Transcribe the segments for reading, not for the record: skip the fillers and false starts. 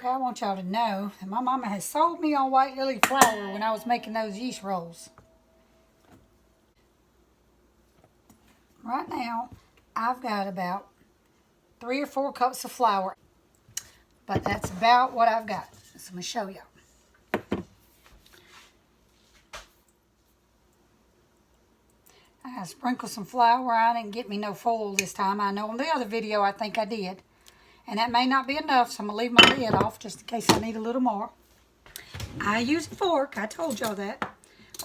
Okay, I want y'all to know that my mama has sold me on white lily flour when I was making those yeast rolls. Right now, I've got about 3 or 4 cups of flour, but that's about what I've got. So I'm going to show y'all. I gotta sprinkle some flour. I didn't get me no foil this time. I know on the other video I think I did. And that may not be enough, so I'm going to leave my lid off just in case I need a little more. I use a fork. I told y'all that.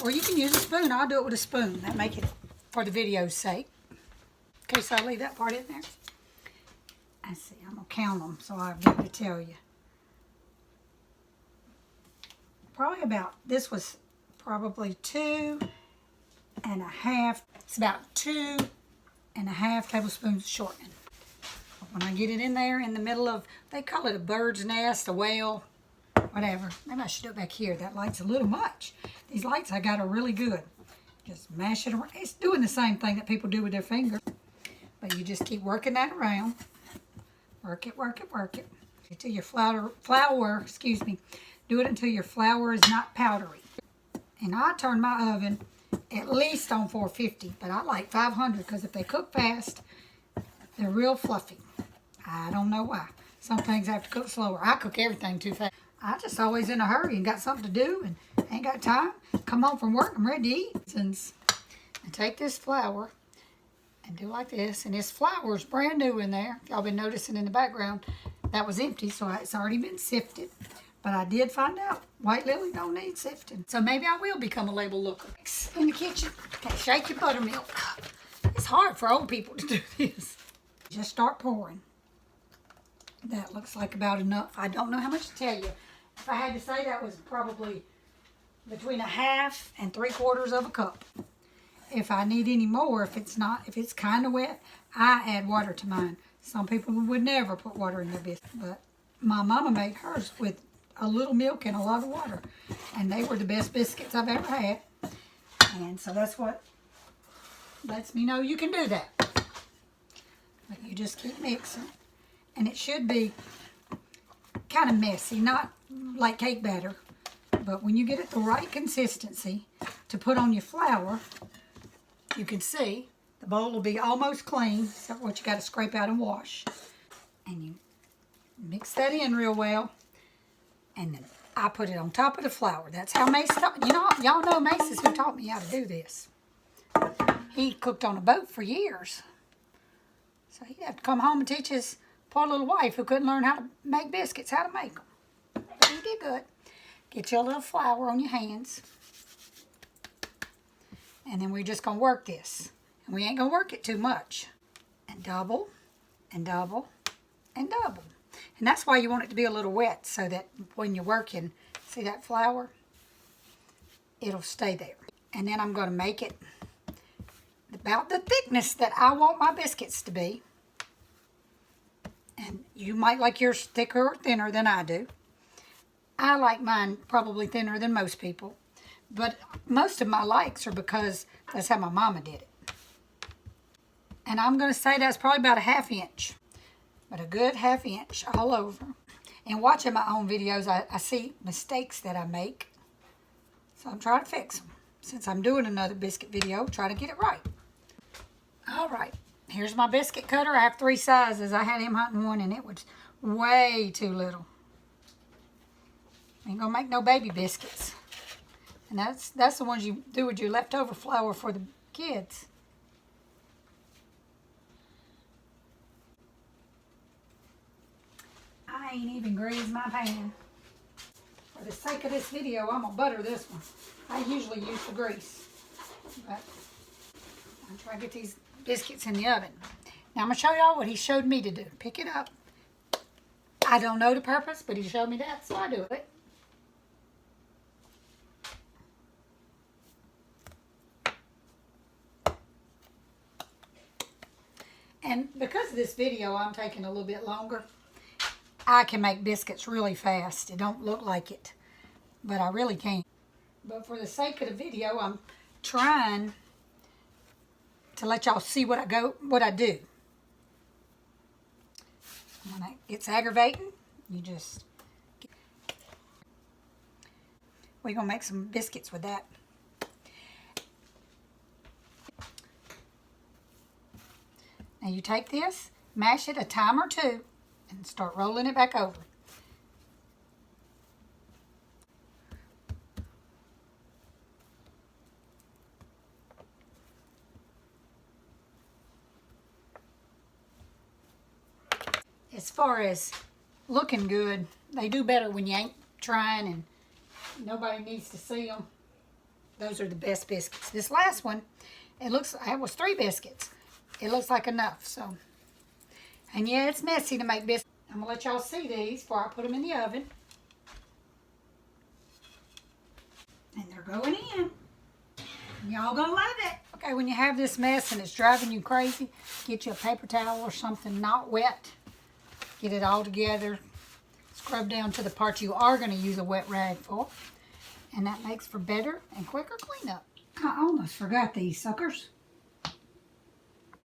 Or you can use a spoon. I'll do it with a spoon. That make it for the video's sake. In case I leave that part in there. I see. I'm going to count them so I'll be able to tell you. Probably about, this was probably 2 1/2. It's about 2 1/2 tablespoons of shortening. When I get it in there in the middle of, they call it a bird's nest, a whale, whatever. Maybe I should do it back here. That light's a little much. These lights I got are really good. Just mash it around. It's doing the same thing that people do with their finger. But you just keep working that around. Work it, work it, work it. Until your flour, excuse me. Do it until your flour is not powdery. And I turn my oven at least on 450, but I like 500 because if they cook fast, they're real fluffy. I don't know why. Some things have to cook slower. I cook everything too fast. I just always in a hurry and got something to do and ain't got time. Come home from work, I'm ready to eat. And take this flour and do like this. And this flour is brand new in there. If y'all been noticing in the background, that was empty, so it's already been sifted. But I did find out white lily don't need sifting. So maybe I will become a label looker in the kitchen. Okay, shake your buttermilk. It's hard for old people to do this. Just start pouring. That looks like about enough. I don't know how much to tell you. If I had to say, that was probably between 1/2 and 3/4 of a cup. If I need any more, if it's kind of wet, I add water to mine. Some people would never put water in their biscuits, but my mama made hers with a little milk and a lot of water, and they were the best biscuits I've ever had. And so that's what lets me know you can do that. But you just keep mixing. And it should be kind of messy, not like cake batter. But when you get it the right consistency to put on your flour, you can see the bowl will be almost clean, except what you got to scrape out and wash. And you mix that in real well. And then I put it on top of the flour. That's how Mace taught. You know, y'all know Mace is who taught me how to do this. He cooked on a boat for years. So he'd have to come home and teach his poor little wife who couldn't learn how to make biscuits, how to make them. But he did good. Get your little flour on your hands. And then we're just going to work this. And we ain't going to work it too much. And double, and double, and double. And that's why you want it to be a little wet, so that when you're working, see that flour? It'll stay there. And then I'm going to make it about the thickness that I want my biscuits to be. And you might like yours thicker or thinner than I do. I like mine probably thinner than most people. But most of my likes are because that's how my mama did it. And I'm going to say that's probably about a 1/2 inch. But a good 1/2 inch all over. And watching my own videos, I see mistakes that I make. So I'm trying to fix them. Since I'm doing another biscuit video, try to get it right. Alright, here's my biscuit cutter. I have 3 sizes. I had him hunting one and it was way too little. Ain't gonna make no baby biscuits. And that's the ones you do with your leftover flour for the kids. I ain't even greased my pan. For the sake of this video, I'm gonna butter this one. I usually use the grease, but I'm trying to get these biscuits in the oven. Now I'm gonna show y'all what he showed me to do. Pick it up. I don't know the purpose, but he showed me that, so I do it. And because of this video, I'm taking a little bit longer. I can make biscuits really fast. It don't look like it, but I really can. But for the sake of the video, I'm trying to let y'all see what I do. When it gets aggravating, you just We're going to make some biscuits with that. Now you take this, mash it a time or two, and start rolling it back over. As far as looking good, they do better when you ain't trying and nobody needs to see them. Those are the best biscuits. This last one, it was 3 biscuits. It looks like enough, so. And yeah, it's messy to make biscuits. I'm going to let y'all see these before I put them in the oven. And they're going in. Y'all gonna love it. Okay, when you have this mess and it's driving you crazy, get you a paper towel or something not wet. Get it all together. Scrub down to the part you are going to use a wet rag for. And that makes for better and quicker cleanup. I almost forgot these suckers.